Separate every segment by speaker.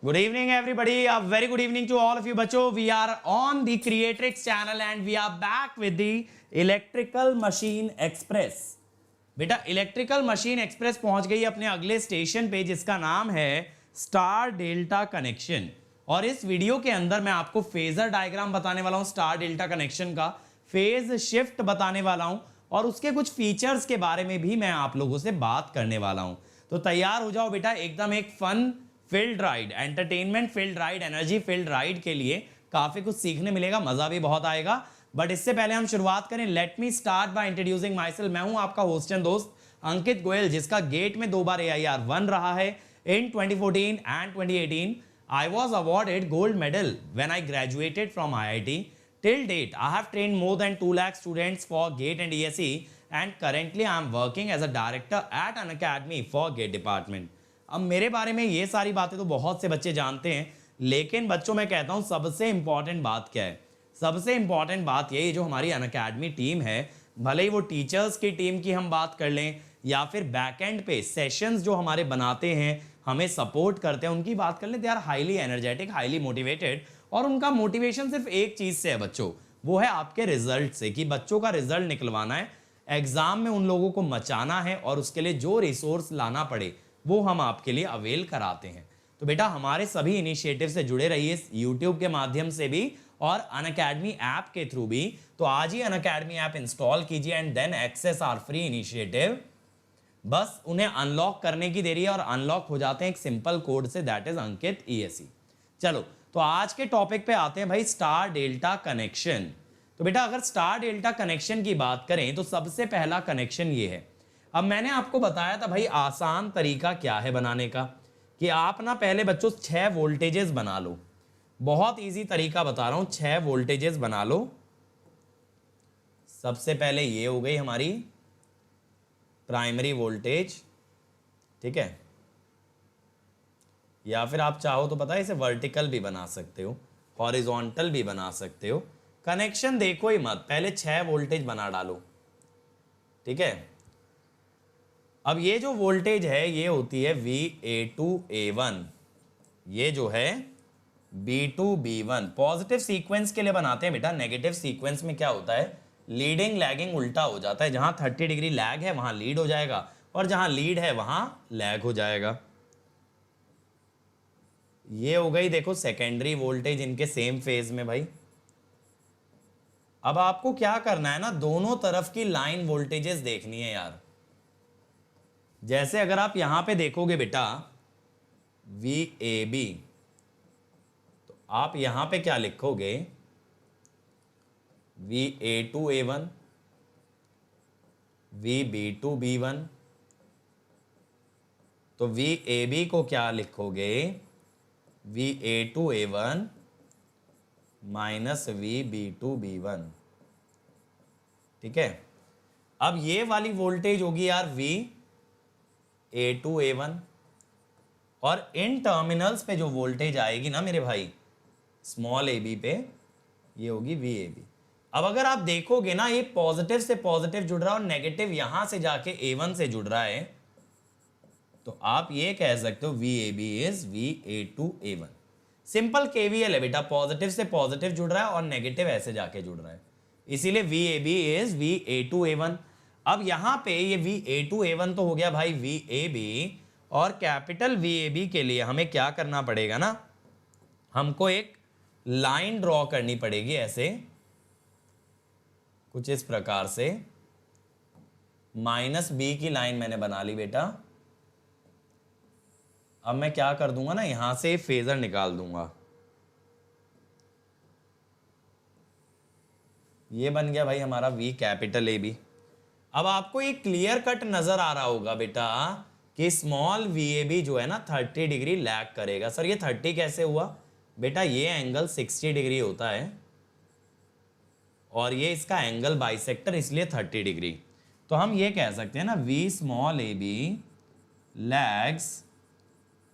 Speaker 1: Good evening, everybody. A very good evening to all of you, बच्चों. We are on the Creatrix channel and we are back with the Electrical Machine Express. बेटा electrical machine express पहुंच गई अपने अगले station पे जिसका नाम है स्टार डेल्टा कनेक्शन। और इस वीडियो के अंदर मैं आपको फेजर डायग्राम बताने वाला हूं स्टार डेल्टा कनेक्शन का, फेज शिफ्ट बताने वाला हूं और उसके कुछ फीचर्स के बारे में भी मैं आप लोगों से बात करने वाला हूं। तो तैयार हो जाओ बेटा, एकदम एक fun filled ride, entertainment filled ride, energy filled ride के लिए काफी कुछ सीखने मिलेगा, मजा भी बहुत आएगा। बट इससे पहले हम शुरुआत करें, let me start by introducing my self. मैं हूं आपका होस्ट एंड दोस्त अंकित गोयल, जिसका गेट में 2 बार AIR 1 रहा है इन 2014 and 2018। I was awarded gold medal when I graduated from IIT. Till date, I have trained more than 2 lakh students for GATE and ESE, and currently I am working as a director at an academy for GATE department. अब मेरे बारे में ये सारी बातें तो बहुत से बच्चे जानते हैं, लेकिन बच्चों मैं कहता हूँ सबसे इंपॉर्टेंट बात क्या है? सबसे इंपॉर्टेंट बात ये जो हमारी अनअकैडमी टीम है, भले ही वो टीचर्स की टीम की हम बात कर लें या फिर बैकएंड पे सेशंस जो हमारे बनाते हैं, हमें सपोर्ट करते हैं, उनकी बात कर लें, they are highly energetic, highly motivated. और उनका मोटिवेशन सिर्फ एक चीज़ से है बच्चों, वो है आपके रिजल्ट से, कि बच्चों का रिजल्ट निकलवाना है, एग्जाम में उन लोगों को मचाना है और उसके लिए जो रिसोर्स लाना पड़े वो हम आपके लिए अवेल कराते हैं। तो बेटा हमारे सभी इनिशिएटिव से जुड़े रहिए, यूट्यूब के माध्यम से भी और अनअकैडमी ऐप के थ्रू भी। तो आज ही अनअकैडमी ऐप इंस्टॉल कीजिए and then access our free initiative. बस उन्हें अनलॉक करने की देरी है और अनलॉक हो जाते हैं एक सिंपल कोड से, दैट इज अंकित ESE। चलो तो आज के टॉपिक पे आते हैं भाई, स्टार डेल्टा कनेक्शन। तो बेटा अगर स्टार डेल्टा कनेक्शन की बात करें तो सबसे पहला कनेक्शन ये है। अब मैंने आपको बताया था भाई आसान तरीका क्या है बनाने का, कि आप ना पहले बच्चों 6 वोल्टेजेस बना लो। बहुत इजी तरीका बता रहा हूं, 6 वोल्टेजेस बना लो। सबसे पहले ये हो गई हमारी प्राइमरी वोल्टेज, ठीक है, या फिर आप चाहो तो पता है इसे वर्टिकल भी बना सकते हो, हॉरिजॉन्टल भी बना सकते हो। कनेक्शन देखो ही मत, पहले 6 वोल्टेज बना डालो, ठीक है। अब ये जो वोल्टेज है ये होती है VA2A1, ये जो है B2B1। पॉजिटिव सीक्वेंस के लिए बनाते हैं बेटा, नेगेटिव सीक्वेंस में क्या होता है, लीडिंग लैगिंग उल्टा हो जाता है। जहां 30 डिग्री लैग है वहां लीड हो जाएगा और जहां लीड है वहां लैग हो जाएगा। ये हो गई देखो सेकेंडरी वोल्टेज इनके सेम फेज में भाई। अब आपको क्या करना है ना, दोनों तरफ की लाइन वोल्टेजेस देखनी है यार। जैसे अगर आप यहां पे देखोगे बेटा VAB, तो आप यहां पे क्या लिखोगे, VA2A1, VB2B1। तो VAB को क्या लिखोगे, VA2A1 माइनस VB2B1, ठीक है। अब ये वाली वोल्टेज होगी यार VA2A1, और इन टर्मिनल्स पे जो वोल्टेज आएगी ना मेरे भाई स्मॉल AB पे, ये होगी VAB। अब अगर आप देखोगे ना, ये पॉजिटिव से पॉजिटिव जुड़ रहा है और नेगेटिव यहां से जाके A1 से जुड़ रहा है, तो आप ये कह सकते हो VAB is VA2A1। Simple KVL है बेटा, पॉजिटिव से पॉजिटिव जुड़ रहा है और नेगेटिव ऐसे जाके जुड़ रहा है, इसीलिए VAB इज VA2A1। अब यहां पे ये VA2A1 तो हो गया भाई VAB, और कैपिटल VAB के लिए हमें क्या करना पड़ेगा ना, हमको एक लाइन ड्रॉ करनी पड़ेगी, ऐसे कुछ इस प्रकार से। -B की लाइन मैंने बना ली बेटा। अब मैं क्या कर दूंगा ना, यहां से फेजर निकाल दूंगा, ये बन गया भाई हमारा V कैपिटल AB। अब आपको ये क्लियर कट नजर आ रहा होगा बेटा कि स्मॉल VAB जो है ना 30 डिग्री लैग करेगा। सर ये 30 कैसे हुआ बेटा, ये एंगल 60 डिग्री होता है और ये इसका एंगल बाइसेक्टर, इसलिए 30 डिग्री। तो हम ये कह सकते हैं ना V small AB lags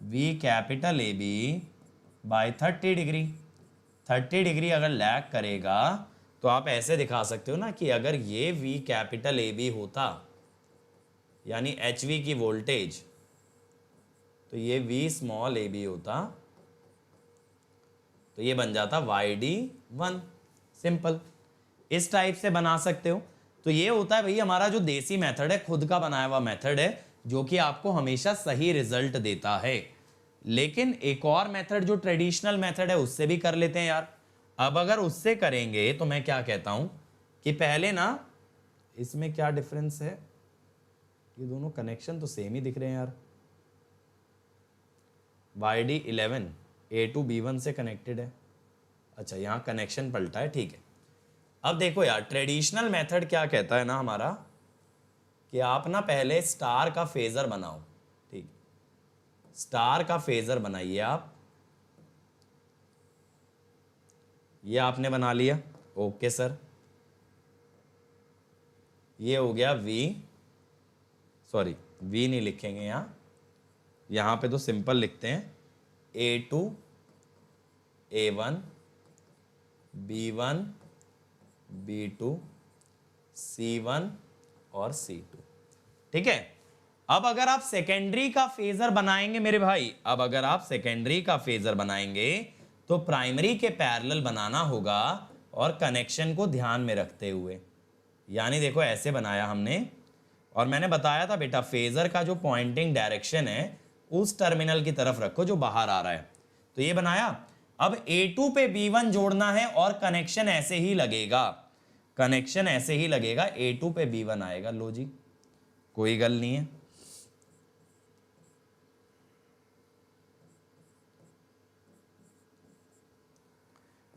Speaker 1: V capital AB by 30 degree. 30 degree अगर लैग करेगा तो आप ऐसे दिखा सकते हो ना कि अगर ये V कैपिटल AB होता, यानी HV की वोल्टेज, तो ये V स्मॉल AB होता तो ये बन जाता YD1। सिंपल, इस टाइप से बना सकते हो। तो ये होता है भाई हमारा जो देसी मेथड है, खुद का बनाया हुआ मेथड है, जो कि आपको हमेशा सही रिजल्ट देता है। लेकिन एक और मेथड जो ट्रेडिशनल मेथड है उससे भी कर लेते हैं यार। अब अगर उससे करेंगे तो मैं क्या कहता हूं कि पहले ना, इसमें क्या डिफरेंस है, ये दोनों कनेक्शन तो सेम ही दिख रहे हैं यार। YD11 A2 B1 से कनेक्टेड है। अच्छा, यहां कनेक्शन पलटा है, ठीक है। अब देखो यार, ट्रेडिशनल मेथड क्या कहता है ना हमारा, कि आप ना पहले स्टार का फेजर बनाओ। ठीक, स्टार का फेजर बनाइए आप। ये आपने बना लिया, ओके सर। ये हो गया V, सॉरी V नहीं लिखेंगे यहां पे तो सिंपल लिखते हैं A2 A1 B1 B2 C1 और C2। ठीक है। अब अगर आप सेकेंडरी का फेजर बनाएंगे मेरे भाई, अब अगर आप सेकेंडरी का फेजर बनाएंगे तो प्राइमरी के पैरेलल बनाना होगा, और कनेक्शन को ध्यान में रखते हुए। यानी देखो ऐसे बनाया हमने, और मैंने बताया था बेटा फेजर का जो पॉइंटिंग डायरेक्शन है उस टर्मिनल की तरफ रखो जो बाहर आ रहा है। तो ये बनाया। अब A2 पे B1 जोड़ना है और कनेक्शन ऐसे ही लगेगा, कनेक्शन ऐसे ही लगेगा, A2 पे B1 आएगा। लो जी, कोई गल नहीं है।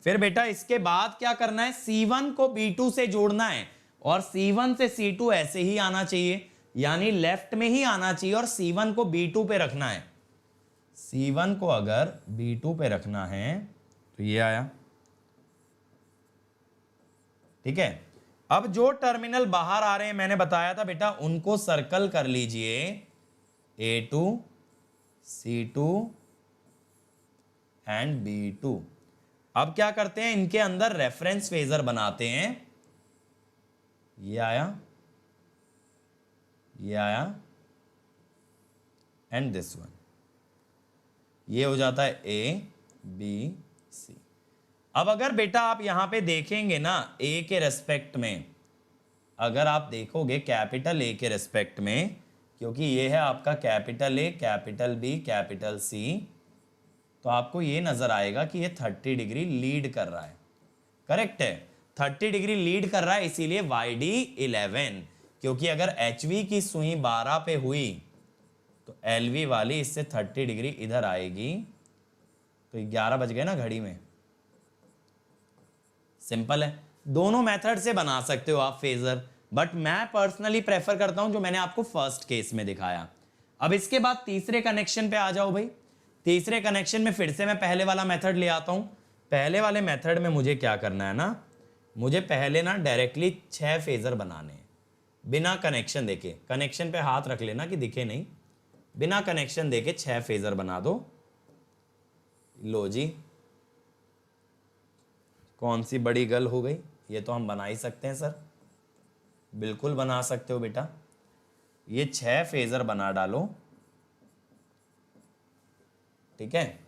Speaker 1: फिर बेटा इसके बाद क्या करना है, C1 को B2 से जोड़ना है, और C1 से C2 ऐसे ही आना चाहिए, यानी लेफ्ट में ही आना चाहिए, और C1 को B2 पे रखना है। C1 को अगर B2 पे रखना है तो ये आया। ठीक है। अब जो टर्मिनल बाहर आ रहे हैं मैंने बताया था बेटा, उनको सर्कल कर लीजिए, A2 C2 एंड B2। अब क्या करते हैं, इनके अंदर रेफरेंस फेजर बनाते हैं। ये आया, ये आया, एंड दिस वन। ये हो जाता है A B C। अब अगर बेटा आप यहां पे देखेंगे ना, A के रेस्पेक्ट में, अगर आप देखोगे कैपिटल A के रेस्पेक्ट में, क्योंकि ये है आपका capital A, capital B, capital C, तो आपको ये नजर आएगा कि ये 30 डिग्री लीड कर रहा है। करेक्ट है, 30 डिग्री लीड कर रहा है, इसीलिए YD11। क्योंकि अगर HV की सुई 12 पे हुई तो LV वाली इससे 30 डिग्री इधर आएगी। तो 11 बज गए ना घड़ी में। सिंपल है, दोनों मेथड से बना सकते हो आप फेजर, बट मैं पर्सनली प्रेफर करता हूं जो मैंने आपको फर्स्ट केस में दिखाया। अब इसके बाद तीसरे कनेक्शन पे आ जाओ भाई। तीसरे कनेक्शन में फिर से मैं पहले वाला मेथड ले आता हूं। पहले वाले मेथड में मुझे क्या करना है ना, मुझे पहले ना डायरेक्टली 6 फेजर बनाने हैं, बिना कनेक्शन देके। कनेक्शन पे हाथ रख लेना कि दिखे नहीं, बिना कनेक्शन देके 6 फेजर बना दो। लो जी, कौन सी बड़ी गल हो गई, ये तो हम बना ही सकते हैं सर। बिल्कुल बना सकते हो बेटा, ये 6 फेजर बना डालो। ठीक है।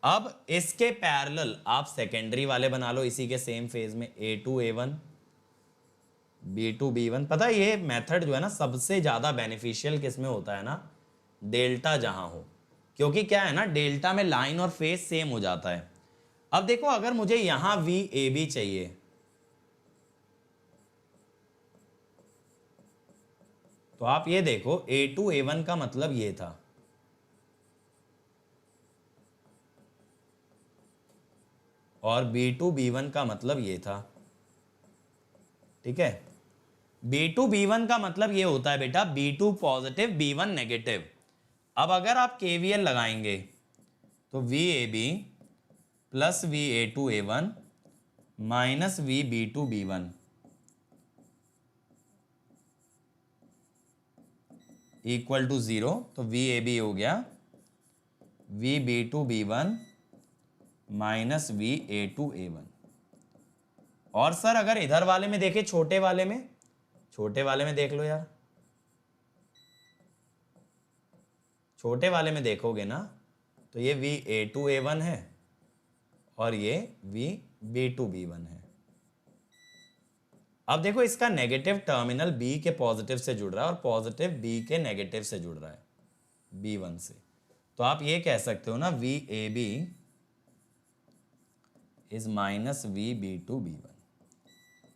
Speaker 1: अब इसके पैरेलल आप सेकेंडरी वाले बना लो इसी के सेम फेज में, A2 A1 B2 B1। पता है ये मेथड जो है ना सबसे ज्यादा बेनिफिशियल किसमें होता है ना, डेल्टा जहां हो, क्योंकि क्या है ना डेल्टा में लाइन और फेज सेम हो जाता है। अब देखो अगर मुझे यहां VAB चाहिए, तो आप ये देखो A2 A1 का मतलब ये था, और B2 B1 का मतलब ये था। ठीक है, B2 B1 का मतलब ये होता है बेटा B2 पॉजिटिव B1 नेगेटिव। अब अगर आप KVL लगाएंगे तो VAB plus VA2 A1 minus VB2 B1 equal to 0। तो VAB हो गया VB2 B1 minus VA2 A1। और सर अगर इधर वाले में देखे, छोटे वाले में, छोटे वाले में देख लो यार, छोटे वाले में देखोगे ना तो ये VA2 A1 है और ये V B2 B1 है। अब देखो इसका नेगेटिव टर्मिनल B के पॉजिटिव से जुड़ रहा है और पॉजिटिव B के नेगेटिव से जुड़ रहा है B1 से। तो आप ये कह सकते हो ना VAB is minus VB2 B1।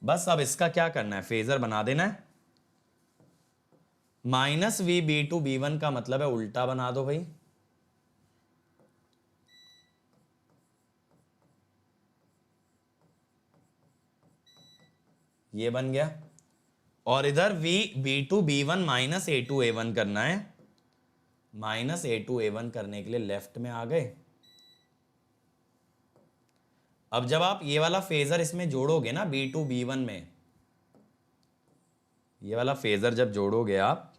Speaker 1: बस अब इसका क्या करना है, फेजर बना देना है। माइनस VB2 B1 का मतलब है उल्टा बना दो भाई। ये बन गया। और इधर VB2 B1 minus A2 A1 करना है। माइनस A2 A1 करने के लिए लेफ्ट में आ गए। अब जब आप ये वाला फेजर इसमें जोड़ोगे ना B2 B1 में, ये वाला फेजर जब जोड़ोगे आप,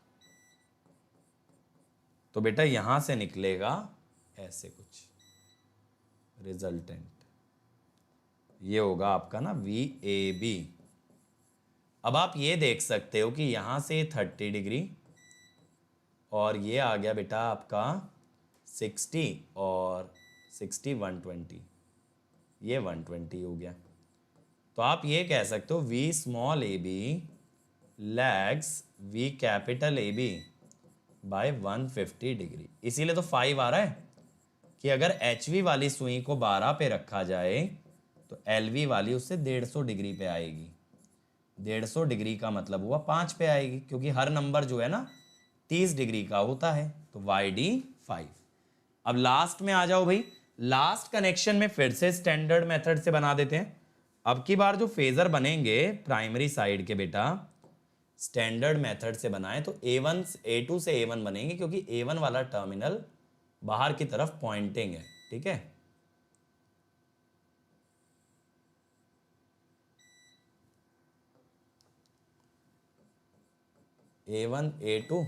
Speaker 1: तो बेटा यहां से निकलेगा ऐसे कुछ रिजल्टेंट। ये होगा आपका ना VAB। अब आप ये देख सकते हो कि यहां से 30 डिग्री और ये आ गया बेटा आपका 60 और 60 120, ये 120 हो गया। तो आप ये कह सकते हो V small AB lags V capital AB by 150 degree. इसीलिए तो 5 आ रहा है कि अगर HV वाली सुई को 12 पे रखा जाए तो LV वाली उससे 150 डिग्री पे आएगी। 150 डिग्री का मतलब हुआ 5 पे आएगी, क्योंकि हर नंबर जो है ना 30 डिग्री का होता है। तो YD 5। अब लास्ट में आ जाओ भाई। लास्ट कनेक्शन में फिर से स्टैंडर्ड मेथड से बना देते हैं। अब की बार जो फेजर बनेंगे प्राइमरी साइड के बेटा स्टैंडर्ड मेथड से बनाएं तो A2 से A1 बनेंगे, क्योंकि A1 वाला टर्मिनल बाहर की तरफ पॉइंटिंग है। ठीक है, A1 A2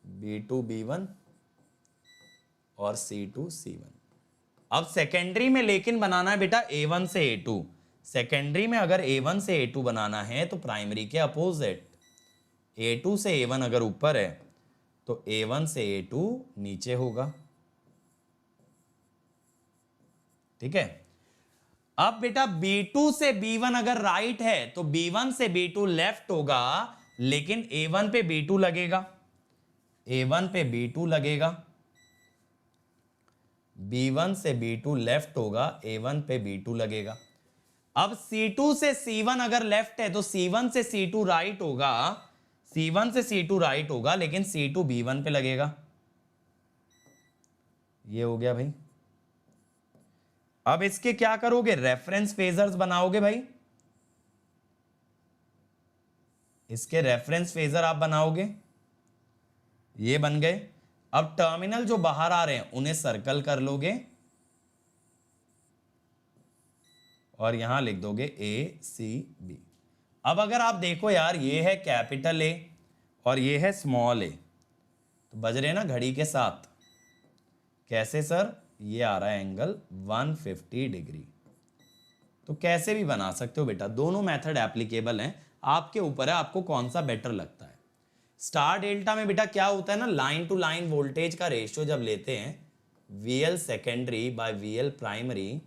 Speaker 1: B2 B1 और C2 C1। अब सेकेंडरी में लेकिन बनाना है बेटा A1 से A2। सेकेंडरी में अगर A1 से A2 बनाना है तो प्राइमरी के अपोजिट। A2 से A1 अगर ऊपर है तो A1 से A2 नीचे होगा। ठीक है। अब बेटा B2 से B1 अगर राइट है तो B1 से B2 लेफ्ट होगा, लेकिन A1 पे B2 लगेगा। A1 पे B2 लगेगा। B1 से B2 लेफ्ट होगा, A1 पे B2 लगेगा। अब C2 से C1 अगर लेफ्ट है तो C1 से C2 राइट होगा। C1 से C2 राइट होगा, लेकिन C2 B1 पे लगेगा। ये हो गया भाई। अब इसके क्या करोगे, रेफरेंस फेजर्स बनाओगे भाई। इसके रेफरेंस फेजर आप बनाओगे, ये बन गए। अब टर्मिनल जो बाहर आ रहे हैं उन्हें सर्कल कर लोगे और यहां लिख दोगे ACB। अब अगर आप देखो यार, ये है कैपिटल A और ये है स्मॉल a, तो बज रहे ना घड़ी के साथ। कैसे सर, ये आ रहा है एंगल 150 डिग्री। तो कैसे भी बना सकते हो बेटा, दोनों मेथड एप्लीकेबल हैं, आपके ऊपर है आपको कौन सा बेटर लगता है। स्टार डेल्टा में बेटा क्या होता है ना, लाइन टू लाइन वोल्टेज का रेशियो जब लेते हैं VL secondary by VL primary,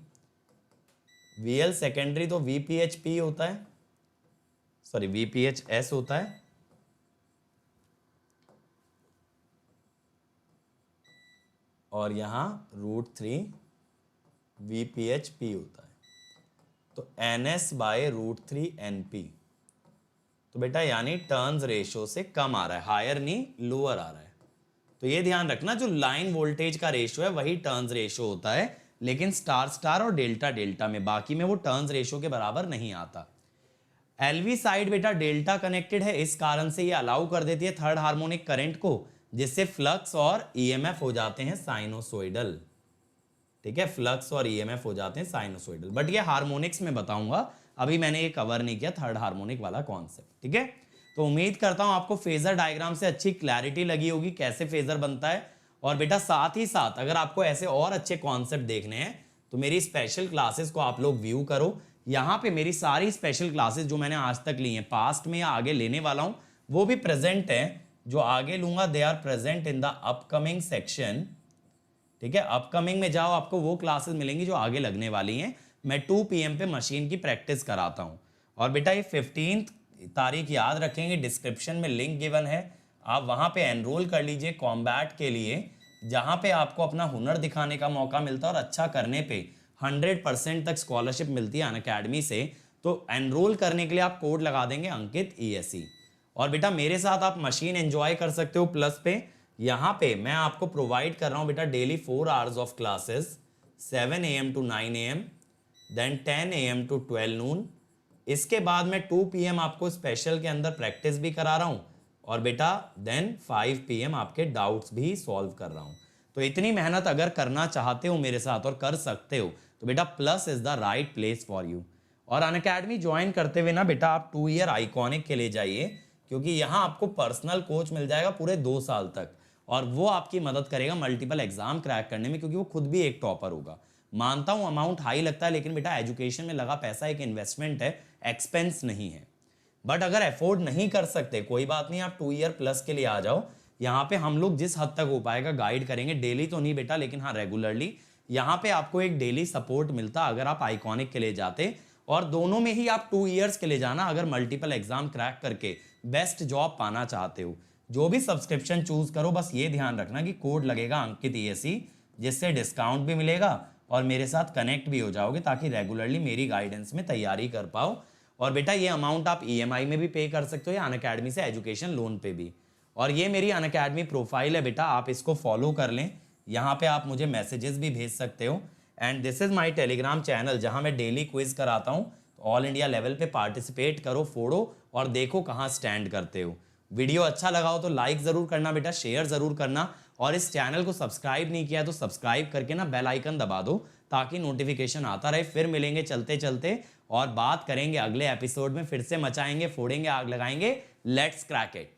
Speaker 1: VL secondary तो VPHP होता है, सॉरी VPHS होता है, और यहां √3 VPHP होता है। तो NS बाय √3 NP। तो बेटा यानी टर्न्स रेशियो से कम आ रहा है, हायर नहीं लोअर आ रहा है। तो ये ध्यान रखना, जो लाइन वोल्टेज का रेशियो है वही टर्न्स रेशियो होता है, लेकिन स्टार स्टार और डेल्टा डेल्टा में, बाकी में वो टर्न्स रेशियो के बराबर नहीं आता। LV साइड बेटा डेल्टा कनेक्टेड है, इस कारण से ये अलाउ कर देती है थर्ड हार्मोनिक करंट को, जिससे फ्लक्स और EMF हो जाते हैं साइनोसोइडल। ठीक है, फ्लक्स और EMF हो जाते हैं साइनोसोइडल। बट ये हार्मोनिक्स में बताऊंगा, अभी मैंने ये कवर नहीं किया थर्ड हार्मोनिक वाला कॉन्सेप्ट। ठीक है, तो उम्मीद करता हूं आपको फेजर डायग्राम से अच्छी क्लैरिटी लगी होगी कैसे फेजर बनता है। और बेटा साथ ही साथ अगर आपको ऐसे और अच्छे कॉन्सेप्ट देखने हैं तो मेरी स्पेशल क्लासेस को आप लोग व्यू करो। यहाँ पे मेरी सारी स्पेशल क्लासेस जो मैंने आज तक ली हैं, पास्ट में या आगे लेने वाला हूँ, वो भी प्रेजेंट है। जो आगे लूंगा they are present in the upcoming section ठीक है, अपकमिंग में जाओ, आपको वो क्लासेस मिलेंगी जो आगे लगने वाली हैं। मैं 2 PM पे मशीन की प्रैक्टिस कराता हूँ। और बेटा ये 15 तारीख याद रखेंगे, डिस्क्रिप्शन में लिंक गिवन है, आप वहाँ पे एनरोल कर लीजिए कॉम्बैट के लिए, जहाँ पे आपको अपना हुनर दिखाने का मौका मिलता है और अच्छा करने पे 100% तक स्कॉलरशिप मिलती है अनअकैडमी से। तो एनरोल करने के लिए आप कोड लगा देंगे अंकित ESE। और बेटा मेरे साथ आप मशीन एंजॉय कर सकते हो प्लस पे। यहाँ पे मैं आपको प्रोवाइड कर रहा हूँ बेटा daily 4 hours of classes, 7 AM to 9 AM, then 10 AM to 12 noon। इसके बाद मैं 2 PM आपको स्पेशल के अंदर प्रैक्टिस भी करा रहा हूँ, और बेटा देन 5 PM आपके डाउट्स भी सॉल्व कर रहा हूँ। तो इतनी मेहनत अगर करना चाहते हो मेरे साथ और कर सकते हो तो बेटा plus is the right place for you. और अनअकैडमी ज्वाइन करते हुए ना बेटा आप 2 ईयर आइकॉनिक के लिए जाइए, क्योंकि यहाँ आपको पर्सनल कोच मिल जाएगा पूरे 2 साल तक, और वो आपकी मदद करेगा मल्टीपल एग्जाम क्रैक करने में, क्योंकि वो खुद भी एक टॉपर होगा। मानता हूँ अमाउंट हाई लगता है, लेकिन बेटा एजुकेशन में लगा पैसा एक इन्वेस्टमेंट है, एक्सपेंस नहीं है। बट अगर अफोर्ड नहीं कर सकते कोई बात नहीं, आप 2 ईयर प्लस के लिए आ जाओ। यहाँ पे हम लोग जिस हद तक हो पाएगा गाइड करेंगे, डेली तो नहीं बेटा, लेकिन हाँ रेगुलरली। यहाँ पे आपको एक डेली सपोर्ट मिलता अगर आप आइकॉनिक के लिए जाते, और दोनों में ही आप 2 ईयर्स के लिए जाना अगर मल्टीपल एग्जाम क्रैक करके बेस्ट जॉब पाना चाहते हो। जो भी सब्सक्रिप्शन चूज करो, बस ये ध्यान रखना कि कोड लगेगा अंकित ESE, जिससे डिस्काउंट भी मिलेगा और मेरे साथ कनेक्ट भी हो जाओगे, ताकि रेगुलरली मेरी गाइडेंस में तैयारी कर पाओ। और बेटा ये अमाउंट आप EMI में भी पे कर सकते हो या अनअकैडमी से एजुकेशन लोन पे भी। और ये मेरी अनअकैडमी प्रोफाइल है बेटा, आप इसको फॉलो कर लें, यहाँ पे आप मुझे मैसेजेस भी भेज सकते हो। And this is my Telegram channel, जहाँ मैं डेली क्विज कराता हूँ। ऑल इंडिया लेवल पे पार्टिसिपेट करो, फोड़ो और देखो कहाँ स्टैंड करते हो। वीडियो अच्छा लगा हो तो लाइक ज़रूर करना बेटा, शेयर ज़रूर करना, और इस चैनल को सब्सक्राइब नहीं किया तो सब्सक्राइब करके ना बेल आइकन दबा दो, ताकि नोटिफिकेशन आता रहे। फिर मिलेंगे चलते चलते और बात करेंगे अगले एपिसोड में, फिर से मचाएंगे, फोड़ेंगे, आग लगाएंगे। Let's crack it.